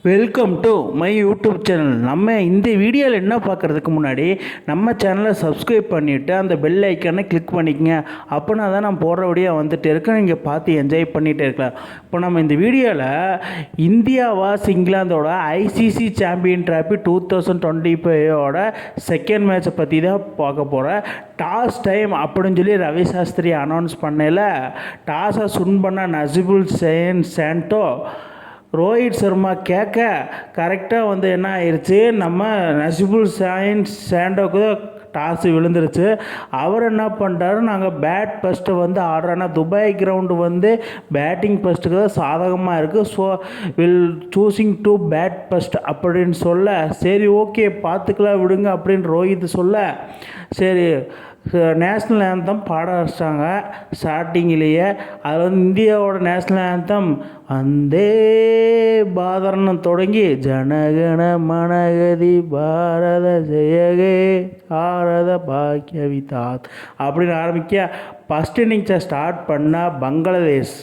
Welcome to my YouTube channel. நம்ம இந்த வீடியோவில் என்ன பார்க்குறதுக்கு முன்னாடி நம்ம சேனலை சப்ஸ்கிரைப் பண்ணிவிட்டு அந்த பெல் ஐக்கானை கிளிக் பண்ணிக்கங்க. அப்போனா தான் நான் போடுற வீடியோ வந்துட்டு இருக்கேன், நீங்கள் பார்த்து என்ஜாய் பண்ணிகிட்டே இருக்கலாம். இப்போ நம்ம இந்த வீடியோவில் இந்தியா வாஸ் இங்கிலாந்தோட ஐசிசி சாம்பியன் டிராஃபி 2025 செகண்ட் மேட்சை பற்றி தான் பார்க்க போகிறேன். டாஸ் டைம் அப்படின்னு சொல்லி ரவி சாஸ்திரி அனௌன்ஸ் பண்ணல. டாஸை சுன் பண்ண நசிபுல் சாண்டோ ரோஹித் சர்மா கேட்க கரெக்டாக என்ன ஆயிடுச்சு, நம்ம நசிபுல் சாண்டோக்கு தான் டாஸ் விழுந்துருச்சு. அவர் என்ன பண்ணிட்டாரு, நாங்கள் பேட் ஃபஸ்ட்டு ஆடுறோன்னா துபாய் கிரவுண்டு பேட்டிங் ஃபஸ்ட்டுக்கு தான் சாதகமாக இருக்குது, so will choosing to bat first அப்படின்னு சொல்ல, சரி ஓகே பார்த்துக்கலாம் விடுங்க அப்படின்னு ரோஹித் சொல்ல, சரி நேஷ்னல் ஆந்தம் பாட ஆரம்பிச்சிட்டாங்க ஸ்டார்டிங்கிலேயே. அதில் இந்தியாவோட நேஷ்னல் ஆந்தம் வந்தே பாதர்னு தொடங்கி ஜனகண மனகதி பாரத ஜெயகே பாரத பாக்கியவிதாத் அப்படின்னு ஆரம்பிக்க ஃபஸ்ட் இன்னிங்ஸை ஸ்டார்ட் பண்ணால் பங்களாதேஷ்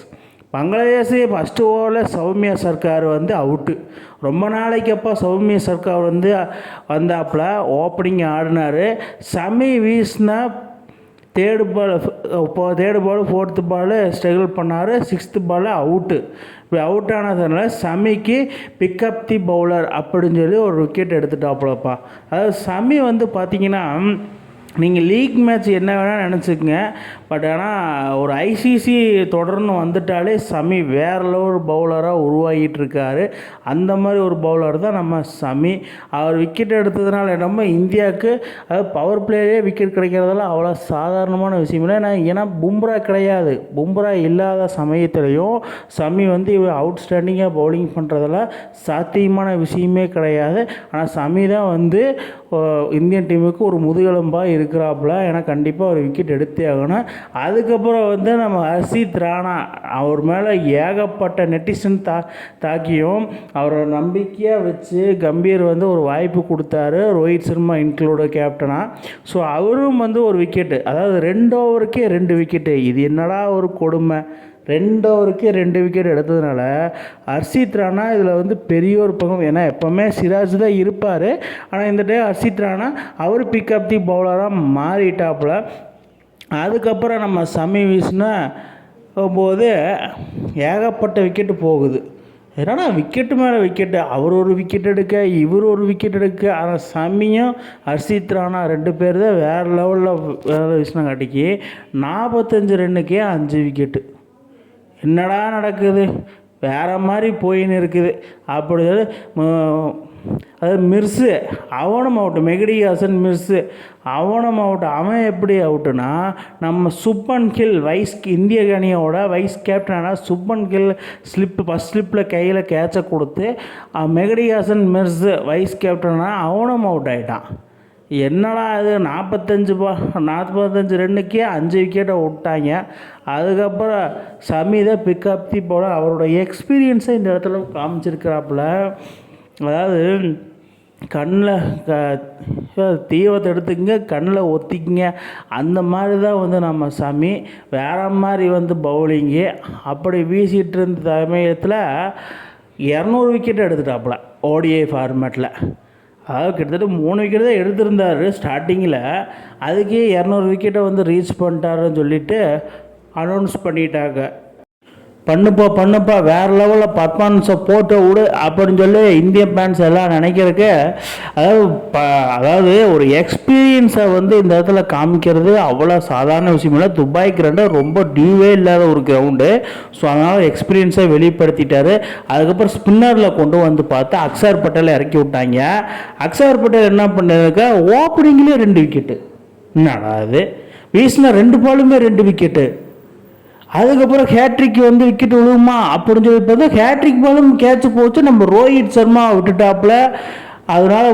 ஃபஸ்ட்டு ஓவரில் சௌமியா சர்க்கார் அவுட்டு. ரொம்ப நாளைக்கு அப்போ சௌமியா சர்க்கார் வந்தாப்புல ஓப்பனிங் ஆடினார். சமி வீசினா third ball fourth ball struggle பண்ணார். Sixth ball out. இப்படி அவுட் ஆனதுனால சமிக்கு பிக்கப் தி பவுலர் அப்படின்னு சொல்லி ஒரு விக்கெட் எடுத்துட்டாப்புலப்பா. அதாவது சமி பார்த்திங்கன்னா, நீங்கள் லீக் மேட்ச் என்ன வேணால் நினச்சிக்கங்க, பட் ஆனால் ஒரு ஐசிசி தொடர்ந்து வந்துட்டாலே சமி வேறு லெவல் பவுலராக உருவாகிட்டுருக்காரு. அந்த மாதிரி ஒரு பவுலர் தான் நம்ம சமி. அவர் விக்கெட் எடுத்ததுனால நம்ம இந்தியாவுக்கு அதாவது பவர் பிளேயே விக்கெட் கிடைக்கிறதெல்லாம் அவ்வளோ சாதாரணமான விஷயம் இல்லை. ஏன்னா பும்ரா கிடையாது. பும்ரா இல்லாத சமயத்துலேயும் சமி இவர் அவுட்ஸ்டாண்டிங்காக பவுலிங் பண்ணுறதெல்லாம் சாத்தியமான விஷயமே கிடையாது. ஆனால் சமி தான் இந்தியன் டீமுக்கு ஒரு முதுகெலும்பாக இருக்கிறாப்புல. ஏன்னா கண்டிப்பாக ஒரு விக்கெட் எடுத்தே ஆகணும். அதுக்கப்புறம் நம்ம ஹர்ஷித் ராணா அவர் மேலே ஏகப்பட்ட நெட்டிசன் தாக்கியும் அவரை நம்பிக்கையாக வச்சு கம்பீர் ஒரு வாய்ப்பு கொடுத்தாரு, ரோஹித் சர்மா இன்க்ளூட கேப்டனாக. ஸோ அவரும் ஒரு விக்கெட்டு, அதாவது 2 ஓவருக்கே 2 விக்கெட்டு. இது என்னடா ஒரு கொடுமை, 2 ஓவருக்கே 2 விக்கெட் எடுத்ததுனால ஹர்ஷித் ராணா இதில் பெரிய ஒரு பங்கு. ஏன்னா எப்போவுமே சிராஜ் தான் இருப்பார், ஆனால் இந்த டே ஹர்ஷித் ராணா அவர் பிக்கப் தி பவுலராக மாறிட்டாப்புல. அதுக்கப்புறம் நம்ம சமி வீசினா போது ஏகப்பட்ட விக்கெட்டு போகுது. ஏன்னா விக்கெட்டு மேலே விக்கெட்டு, அவர் ஒரு விக்கெட் எடுக்க இவர் ஒரு விக்கெட் எடுக்க. ஆனால் சமியும் ஹர்ஷித் ராணா 2 பேர் தான் வேறு லெவலில் வேலை வீசினாங்காட்டிக்கு 45 ரன்னுக்கே 5 விக்கெட்டு. என்னடா நடக்குது, வேறு மாதிரி போயின்னு இருக்குது அப்படி. அது மிர்ஸு அவனும் அவுட்டு, மெஹடி ஹசன் மிர்ஸு அவனும் அவுட்டு. அவன் எப்படி அவுட்டுனா, நம்ம சுப்மன் கில் இந்திய அணியோட வைஸ் கேப்டனான சுப்மன் கில் ஃபஸ்ட் ஸ்லிப்பில் கையில் கேட்சை கொடுத்து மெஹடி ஹசன் மிர்ஸு வைஸ் கேப்டனாக அவனும் அவுட் ஆகிட்டான். என்னடா இது 45 ரன்னுக்கே 5 விக்கெட்டை விட்டாங்க. அதுக்கப்புறம் சமி தான் பிக்கப் தி பவுலர். அவரோட எக்ஸ்பீரியன்ஸை இந்த இடத்துல காமிச்சிருக்கிறாப்புல. அதாவது கண்ணில் தீவத்தை எடுத்துக்கங்க, கண்ணில் ஒத்திக்கிங்க, அந்த மாதிரி தான் நம்ம சமி வேறு மாதிரி பவுலிங்கு அப்படி வீசிகிட்டு இருந்த சமயத்தில் 200 விக்கெட் எடுத்துட்டாப்புல ஓடிஐ ஃபார்மேட்டில். அதாவது கிட்டத்தட்ட 3 விக்கெட் தான் எடுத்திருந்தார் ஸ்டார்டிங்கில். அதுக்கே 200 விக்கெட்டை ரீச் பண்ணிட்டாருன்னு சொல்லிவிட்டு அனௌன்ஸ் பண்ணிட்டாங்க. பண்ணுப்பா வேறு லெவலில் பர்ஃபார்மன்ஸை போட்டு விடு அப்படின்னு சொல்லி இந்திய ஃபேன்ஸ் எல்லாம் நினைக்கிறதுக்கு. அதாவது ஒரு எக்ஸ்பீரியன்ஸை இந்த இடத்துல காமிக்கிறது அவ்வளோ சாதாரண விஷயம் இல்லை. துபாய் கிரவுண்டு ரொம்ப டியூவே இல்லாத ஒரு கிரவுண்டு. ஸோ அதனால் எக்ஸ்பீரியன்ஸை வெளிப்படுத்திட்டாரு. அதுக்கப்புறம் ஸ்பின்னரில் கொண்டு பார்த்து அக்ஷர் பட்டேலை இறக்கி விட்டாங்க. அக்ஷர் பட்டேல் என்ன பண்ணிருக்க, ஓப்பனிங்லேயே 2 விக்கெட்டு. என்னடா அது, வீசினா 2 பாலுமே 2 விக்கெட்டு. அதுக்கப்புறம் ஹேட்ரிக் விக்கெட் விழுகுமா அப்படின்னு சொல்லி பார்த்தா ஹேட்ரிக் பாலும் கேட்ச் போச்சு. நம்ம ரோஹித் சர்மா விட்டுட்டாப்புல. அதனால்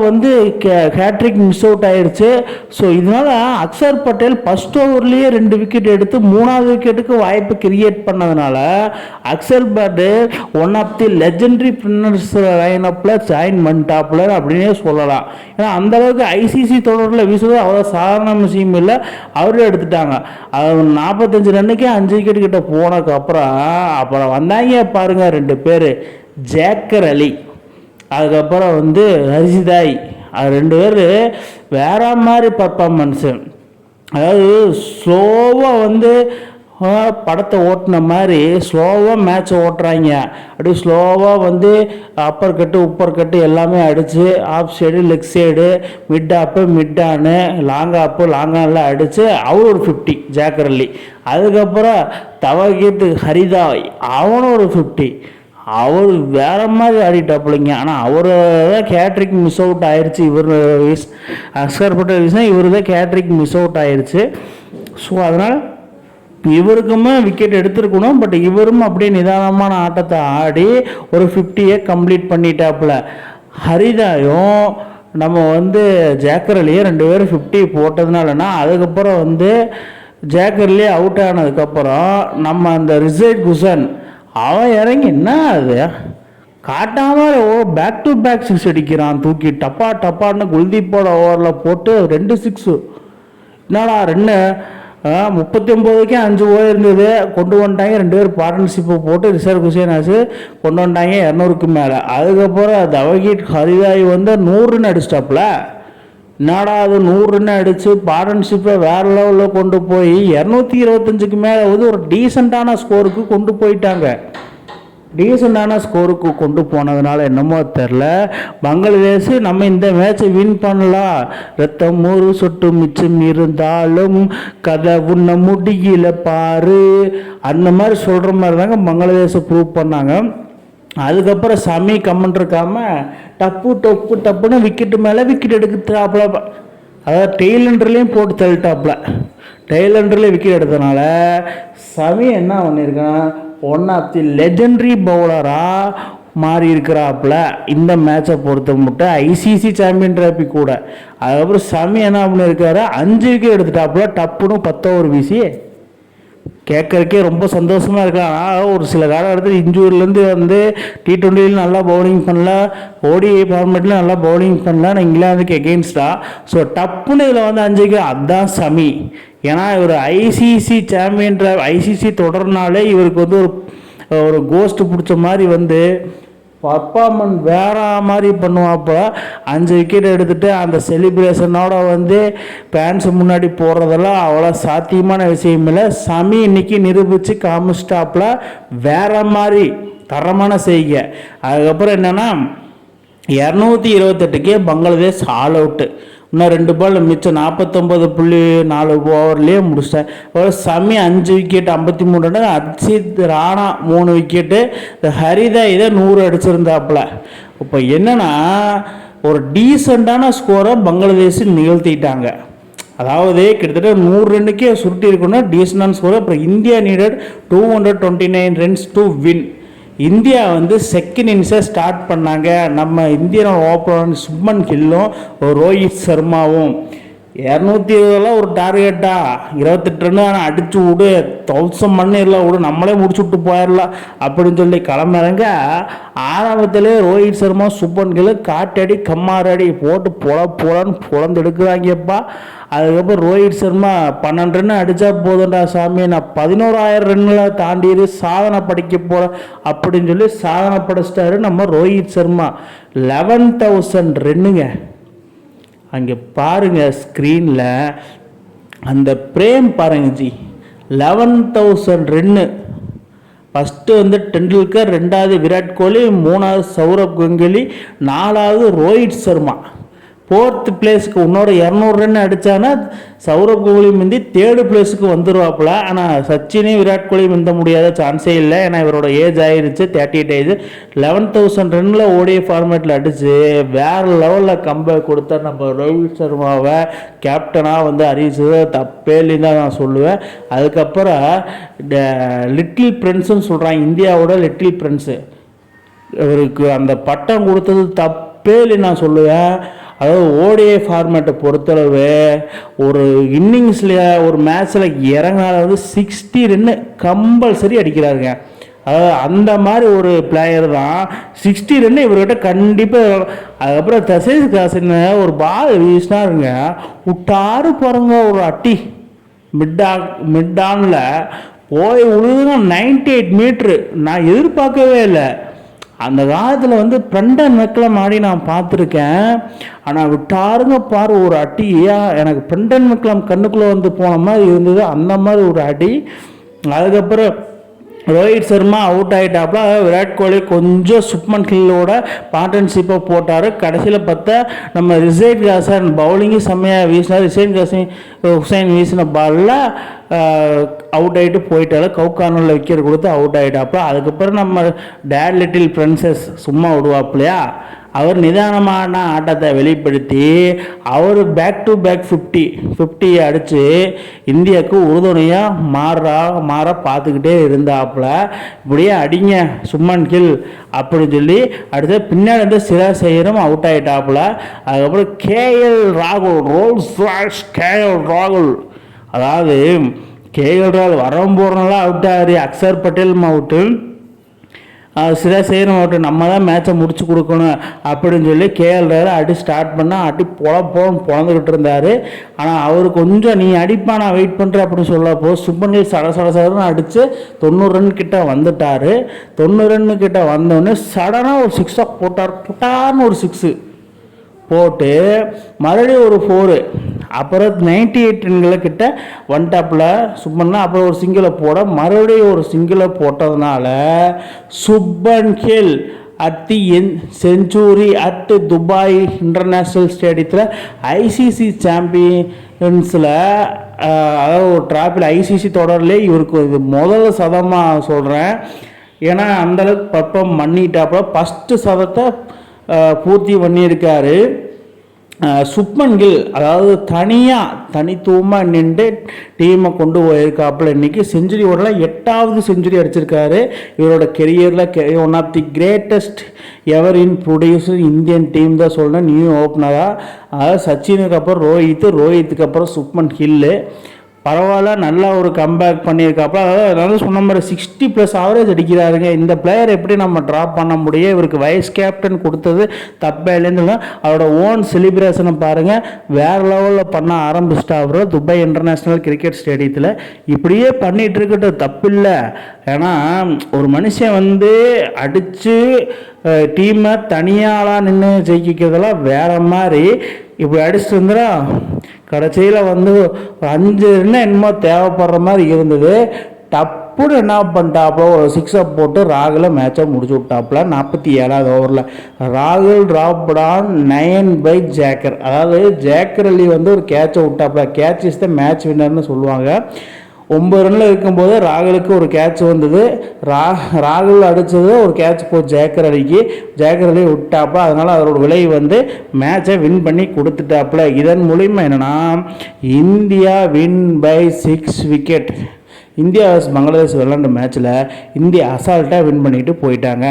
ஹேட்ரிக் மிஸ் அவுட் ஆயிடுச்சு. ஸோ இதனால் அக்ஷர் பட்டேல் ஃபஸ்ட் ஓவர்லேயே 2 விக்கெட் எடுத்து 3வது விக்கெட்டுக்கு வாய்ப்பு கிரியேட் பண்ணதுனால Axar Patel one of the legendary spinners லைனப்பில் ஜாயின் பண்ணிட்டாப்புல அப்படின்னே சொல்லலாம். ஏன்னா அந்தளவுக்கு ஐசிசி தொடரில் வீசுவது அவ்வளோ சாதாரண விஷயம் இல்லை. அவரே எடுத்துட்டாங்க. 45 ரன்னுக்கே 5 விக்கெட் கிட்ட போனதுக்கப்புறம் அப்புறம் வந்தாங்க பாருங்கள் 2 பேர், ஜேக்கர் அலி அதுக்கப்புறம் வந்து ஹரிசிதாய், அது 2 பேர் வேற மாதிரி பர்ஃபார்மன்ஸு. அதாவது ஸ்லோவாக வந்து படத்தை ஓட்டின மாதிரி ஸ்லோவாக மேட்ச்சை ஓட்டுறாங்க. அப்படியே ஸ்லோவாக வந்து அப்பர் கட்டு உப்பர் கட்டு எல்லாமே அடித்து off side leg side mid off mid on long off long ஆனில் அடித்து அவர் ஒரு 50 ஜாக்கர் அலி. அதுக்கப்புறம் தவகீத் ஹரிதாய் அவனும் ஒரு 50. அவர் வேற மாதிரி ஆடிட்டாப்புலைங்க. ஆனால் அவர் தான் கேட்ரிக் மிஸ் அவுட் ஆயிடுச்சு. அஸ்கர் பட்டேல் இவர் தான் கேட்ரிக் மிஸ் அவுட் ஆயிடுச்சு. ஸோ அதனால் இவருக்குமே விக்கெட் எடுத்துருக்கணும். பட் இவரும் அப்படியே நிதானமான ஆட்டத்தை ஆடி ஒரு 50யை கம்ப்ளீட் பண்ணிட்டாப்புல. ஹரிதாயும் நம்ம வந்து ஜாக்கர் அலியை 2 பேரும் 50 போட்டதுனாலனா, அதுக்கப்புறம் வந்து ஜாக்கர் அலி அவுட் ஆனதுக்கப்புறம் நம்ம அந்த ரிசைட் குசன் அவன் இறங்கி என்ன அது காட்டாமல் பேக் டு பேக் 6 அடிக்கிறான். தூக்கி டப்பா டப்பான்னு குல்தீப்போட ஓவரில் போட்டு 2 6. என்னடா 39க்கே 5 ஓவர் இருந்தது கொண்டு வந்துட்டாங்க. 2 பேர் பார்ட்னர்ஷிப்பை போட்டு ரிசர்வ் குசேன் ஆச்சு கொண்டு வந்துட்டாங்க 200க்கு மேலே. அதுக்கப்புறம் தவகீத் ஹரிதாய் வந்து 100 ரன் அடிச்சிட்டாப்புல. என்னடா அது 100 ரன் அடித்து பார்ட்னர்ஷிப்பை வேறு லெவலில் கொண்டு போய் 225க்கு மேலே வந்து ஒரு டீசெண்டான ஸ்கோருக்கு கொண்டு போயிட்டாங்க. டீசெண்டான ஸ்கோருக்கு கொண்டு போனதுனால என்னமோ தெரில, பங்களாதேஷ் நம்ம இந்த மேட்சை வின் பண்ணலாம், ரத்தம் ஒரு சொட்டு மிச்சம் இருந்தாலும் கதை உன்ன முடியல பாரு, அந்த மாதிரி சொல்கிற மாதிரி தாங்க பங்களாதேஷை ப்ரூவ் பண்ணாங்க. அதுக்கப்புறம் சமி கம்மன் இருக்காம டப்புன்னு விக்கெட்டு மேலே விக்கெட் எடுக்கிறாப்புல. அதாவது டெய்லண்டர்லேயும் போட்டு தள்ளிட்டாப்புல. டெய்லண்டர்லேயே விக்கெட் எடுத்தனால சமி என்ன பண்ணியிருக்கான், ஒன் ஆஃப் தி லெஜெண்டரி பவுலராக மாறி இருக்கிறாப்புல இந்த மேட்சை பொறுத்த மட்டும். ஐசிசி சாம்பியன் டிராஃபி கூட. அதுக்கப்புறம் சமி என்ன பண்ணியிருக்காரு, 5 விக்கெட் எடுத்துட்டாப்புல டப்புன்னு 10 ஓவர் வீசி. கேட்கறக்கே ரொம்ப சந்தோஷமாக இருக்கலாம். ஆனால் ஒரு சில காலகட்டத்தில் இன்ஜூரிலேருந்து வந்து T20 நல்லா பவுலிங் பண்ணல, ODI ஃபார்மேட்டில் நல்லா பவுலிங் பண்ணல. நான் இங்கிலாந்துக்கு எகெயின்ஸ்டாக. ஸோ டப்புன்னு இதில் வந்து 5 விக்கெட், அதுதான் சமி. ஏன்னா இவர் ஐசிசி சாம்பியன் ஐசிசி தொடர்னாலே இவருக்கு வந்து ஒரு கோஸ்ட் பிடிச்ச மாதிரி வந்து பர்ஃபார்மன்ஸ் வேற மாதிரி பண்ணுவாப்போ. 5 விக்கெட் எடுத்துகிட்டு அந்த செலிப்ரேஷனோட வந்து ஃபேன்ஸு முன்னாடி போடுறதெல்லாம் அவ்வளோ சாத்தியமான விஷயம் இல்லை. சமி இன்னைக்கு நிரூபித்து காமிச்சிட்டாப்பில் வேற மாதிரி தரமான செய்கை. அதுக்கப்புறம் என்னென்னா 228க்கே பங்களாதேஷ் ஆல் அவுட்டு. இன்னும் 2 பால் மிச்சம் 49.4 ஓவர்லேயே முடிச்சிட்டேன். Shami 5 wicket 53 run, Harshit Rana 3 wicket, இந்த ஹரிதாய் இதை 100 அடிச்சிருந்தாப்புல. இப்போ என்னென்னா ஒரு டீசெண்டான ஸ்கோரை பங்களாதேஷ் நிகழ்த்திட்டாங்க. அதாவது கிட்டத்தட்ட 100 ரன்னுக்கே சுருட்டி இருக்கணும் டீசெண்டான ஸ்கோர். அப்புறம் India needed 229 runs to win. India வந்து செகண்ட் இன்னிங்ஸை ஸ்டார்ட் பண்ணாங்க. நம்ம இந்தியன் ஓப்பனர் சுப்மன் கில்லும் ரோஹித் சர்மாவும் 220 ஒரு டார்கெட்டா, 28 ரன்னு ஆனால் அடிச்சு விடு, 1000 மண்ணிடலாம் விடு, நம்மளே முடிச்சு விட்டு போயிடலாம் அப்படின்னு சொல்லி கிளம்புறாங்க. ஆரம்பத்திலே ரோஹித் சர்மா சுப்மன் கில் காட்டடி கம்மாரடி போட்டு போலான்னு புலந்து எடுக்கிறாங்கப்பா. அதுக்கப்புறம் ரோஹித் சர்மா 12 ரன்னு அடித்தா போதும்டா சாமி, நான் 11,000 ரன்னில் தாண்டிடு சாதனை படிக்க போகிறேன் அப்படின்னு சொல்லி சாதனை படைச்சிட்டாரு நம்ம ரோஹித் சர்மா. 11,000 ரன்னுங்க. அங்கே பாருங்கள் ஸ்க்ரீனில் அந்த பிரேம் பாருங்க ஜி. 11,000 ரன்னு. ஃபஸ்ட்டு வந்து டெண்டுல்கர், 2வது விராட் கோலி, 3வது சௌரவ் கங்குலி, 4வது ரோஹித் சர்மா. 4th பிளேஸுக்கு இன்னொரு 200 ரன் அடித்தானா சௌரவ் கங்குலி முந்தி 3rd பிளேஸுக்கு வந்துடுவாப்புல. ஆனால் சச்சினே விராட் கோலி முந்த முடியாத சான்ஸே இல்லை. ஏன்னா இவரோட ஏஜ் ஆயிடுச்சு, 38 ஏஜ். 11,000 ரன்னில் ODI ஃபார்மேட்டில் அடித்து வேறு லெவலில் கம்பேக் கொடுத்தா நம்ம ரோஹித் சர்மாவை கேப்டனாக வந்து அறிவிச்சது தப்பே இல்லைன்னு தான் நான் சொல்லுவேன். அதுக்கப்புறம் லிட்டில் பிரின்ஸுன்னு சொல்கிறாங்க, இந்தியாவோட லிட்டில் பிரின்ஸு. இவருக்கு அந்த பட்டம் கொடுத்தது தப்பே இல்லைன்னு நான் சொல்லுவேன். அதாவது ODI ஃபார்மேட்டை பொறுத்தளவு ஒரு இன்னிங்ஸில் ஒரு மேட்ச்சில் இறங்கினால வந்து 60 ரன்னு கம்பல்சரி அடிக்கிறாருங்க. அதாவது அந்த மாதிரி ஒரு பிளேயர் தான். 60 ரன்னு இவர்கிட்ட கண்டிப்பாக. அதுக்கப்புறம் தசேஷ் காசின்னு ஒரு பால் வீசினாருங்க, விட்டாரு பாருங்க ஒரு அட்டி மிட்டானில் போய் விழுதுன்னா 98 மீட்ரு. நான் எதிர்பார்க்கவே இல்லை. அந்த காலத்தில் வந்து பிரண்டன் மெக்லம் ஆடி நான் பார்த்துருக்கேன். ஆனால் விட்டாருங்க பாரு ஒரு அடி, எனக்கு பிரண்டன் மெக்லம் கண்ணுக்குள்ளே வந்து போன மாதிரி இருந்தது, அந்த மாதிரி ஒரு அடி. அதுக்கப்புறம் ரோஹித் சர்மா அவுட் ஆகிட்டாப்புல. விராட் கோலி கொஞ்சம் சுப்மன் கில்லோட பார்ட்னர்ஷிப்பை போட்டார். கடைசியில் பார்த்தா நம்ம ரிஷான் ஹாசன் பவுலிங்கு செம்மையாக வீசினார். ரிஷான் ஹுசைன் வீசின பாலில் அவுட் ஆகிட்டு போயிட்டாரு. கவுகார்னரில் விக்கெட் கொடுத்து அவுட் ஆகிட்டாப்புல. அதுக்கப்புறம் நம்ம டேட் லிட்டில் பிரின்சஸ் சும்மா விடுவாப்புலையா, அவர் நிதானமான ஆட்டத்தை வெளிப்படுத்தி அவர் பேக் டு பேக் 50 அடித்து இந்தியாவுக்கு உறுதுணையாக மாற பார்த்துக்கிட்டே இருந்தாப்புல. இப்படியே அடிங்க சுப்மன் கில் அப்படின்னு சொல்லி அடுத்து பின்னாடி வந்து சிராஜ் ஐயரும் அவுட் ஆகிட்டாப்புல. அதுக்கப்புறம் கேஎல் ராகுல், அதாவது கேஎல் ராகுல் வரவும் போகிறனால அவுட் ஆகுது. அக்ஷர் பட்டேலும் அவுட்டு, சிராஜ் ஐயரும் அவுட்டு. நம்ம தான் மேட்சை முடிச்சு கொடுக்கணும் அப்படின்னு சொல்லி கேஎல் ராகுல் அடி ஸ்டார்ட் பண்ணால் அடி பொழந்துக்கிட்டு இருந்தார். ஆனால் அவர் கொஞ்சம் நீ அடிப்பா நான் வெயிட் பண்ணுறேன் அப்படின்னு சொல்லப்போ சுப்மன் கில் சடன்னு அடித்து 90 ரன் கிட்ட வந்துட்டார். 90 ரன் கிட்ட வந்தோடனே சடனாக ஒரு 6 போட்டார். புட்டார்னு ஒரு 6 போட்டு மறுபடியும் ஒரு 4, அப்புறம் 98 ரன்களை கிட்ட வந்துட்டாப்புல சுப்மன். அப்புறம் ஒரு சிங்கிளை போட மறுபடியும் ஒரு சிங்கிளை போட்டதுனால Shubman Gill at the century at Dubai international ஸ்டேடியத்தில் ஐசிசி சாம்பியன்ஸில், அதாவது ஒரு டிராஃபில் ஐசிசி தொடர்லேயே இவருக்கு இது முதல் சதமாக சொல்கிறேன். ஏன்னா அந்தளவுக்கு பர்ஃபார்ம் பண்ணிட்டாப்புல. ஃபஸ்ட்டு சதத்தை பூர்த்தி பண்ணியிருக்காரு சுப்மன் கில். அதாவது தனித்துவமாக நின்று டீமை கொண்டு போயிருக்காப்புல. இன்றைக்கி செஞ்சுரி ஓடலாம் 8வது செஞ்சுரி அடிச்சிருக்காரு. இவரோட கெரியரில் one of the greatest ever in producer Indian team தான் சொல்லணும். நியூ ஓப்பனராக, அதாவது சச்சினுக்கு அப்புறம் ரோஹித்துக்கு அப்புறம் சுப்மன் கில்லு. பரவாயில்ல, நல்லா ஒரு கம்பேக் பண்ணியிருக்காப்புல. அதாவது சொன்ன மாதிரி 60+ ஆவரேஜ் அடிக்கிறாருங்க. இந்த பிளேயர் எப்படி நம்ம ட்ராப் பண்ண முடியும்? இவருக்கு வைஸ் கேப்டன் கொடுத்தது தப்பே இல்லைன்னு அவரோட ஓன் செலிப்ரேஷனை பாருங்கள், வேறு லெவலில் பண்ண ஆரம்பிச்சிட்டாரு துபாய் இன்டர்நேஷ்னல் கிரிக்கெட் ஸ்டேடியத்தில். இப்படியே பண்ணிகிட்டு இருக்கட்டும், தப்பில்லை. ஏன்னா ஒரு மனுஷன் வந்து அடித்து டீமை தனியாளாக நின்று ஜெயிக்கிறதெல்லாம் வேறு மாதிரி. இப்படி அடிச்சுட்டு வந்துடா கடைசியில் வந்து 5 ரன் என்னமோ தேவைப்படுற மாதிரி இருந்தது. டப்புன்னு என்ன பண்ணிட்டாப்புல ஒரு 6 போட்டு ராகுல மேட்சை முடிச்சு விட்டாப்புல. 47வது ஓவரில் ராகுல் டிராப்டான் 9 by ஜேக்கர். அதாவது ஜேக்கர் அலி வந்து ஒரு கேட்சை விட்டாப்புல. கேட்ச் இஸ் த மேட்ச் வின்னர்னு சொல்லுவாங்க. 9 ரனில் இருக்கும்போது ராகுலுக்கு ஒரு கேட்ச் வந்தது. ராகுல் அடித்தது ஒரு கேட்ச் போய் ஜேக்கர் அலி விட்டாப்புல. அதனால் அதோட விலை வந்து மேட்சை வின் பண்ணி கொடுத்துட்டாப்புல. இதன் மூலிமா என்னென்னா India win by 6 wicket. India Bangladesh விளாண்ட மேட்ச்சில் இந்தியா அசால்ட்டாக வின் பண்ணிட்டு போயிட்டாங்க.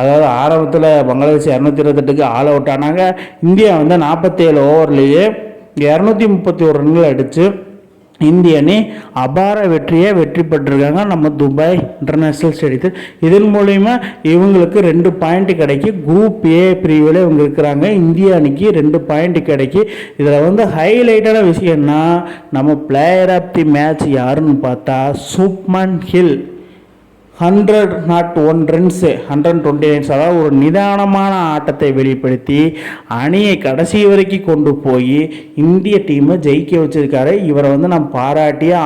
அதாவது ஆரம்பத்தில் பங்களாதேஷ் 228க்கு ஆல் அவுட் ஆனாங்க. இந்தியா வந்து 47 ஓவர்லேயே 231 ரன்கள் அடித்து இந்திய அணி அபார வெற்றி பெற்றிருக்காங்க நம்ம துபாய் இன்டர்நேஷ்னல் ஸ்டேடியத்தில். இதன் மூலிமா இவங்களுக்கு 2 பாயிண்ட் கிடைக்கி குரூப் ஏ பிரிவில் இவங்க இருக்கிறாங்க. இந்திய அணிக்கு 2 பாயிண்ட் கிடைக்கி. இதில் வந்து ஹைலைட்டான விஷயம்னா நம்ம பிளேயர் ஆஃப் தி மேட்ச் யாருன்னு பார்த்தா சுப்மன் கில். 101 runs 120 runs. அதாவது ஒரு நிதானமான ஆட்டத்தை வெளிப்படுத்தி அணியை கடைசி வரைக்கும் கொண்டு போய் இந்திய டீமை ஜெயிக்க வச்சிருக்காரு. இவரை வந்து நம்ம பாராட்டியே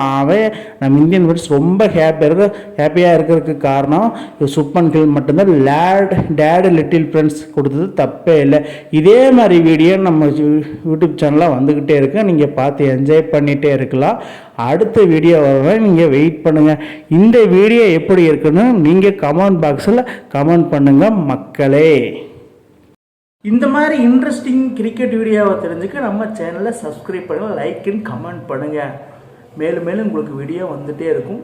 நம்ம இந்தியன் ஃபேன்ஸ் ரொம்ப ஹாப்பியாக இருக்கிறதுக்கு காரணம் சுப்மன் கில் மட்டும்தான். டேட் லிட்டில் ஃப்ரெண்ட்ஸ் கொடுத்தது தப்பே இல்லை. இதே மாதிரி வீடியோ நம்ம யூடியூப் சேனலில் வந்துக்கிட்டே இருக்கு, நீங்கள் பார்த்து என்ஜாய் பண்ணிகிட்டே இருக்கலாம். அடுத்த வீடியோ வரவேன், நீங்கள் வெயிட் பண்ணுங்கள். இந்த வீடியோ எப்படி இருக்குன்னு நீங்கள் கமெண்ட் பாக்ஸில் கமெண்ட் பண்ணுங்கள் மக்களே. இந்த மாதிரி இன்ட்ரெஸ்டிங் கிரிக்கெட் வீடியோவை தெரிஞ்சுக்க நம்ம சேனலை சப்ஸ்கிரைப் பண்ணுங்கள், லைக் அண்ட் கமெண்ட் பண்ணுங்கள். மேலும் உங்களுக்கு வீடியோ வந்துகிட்டே இருக்கும்.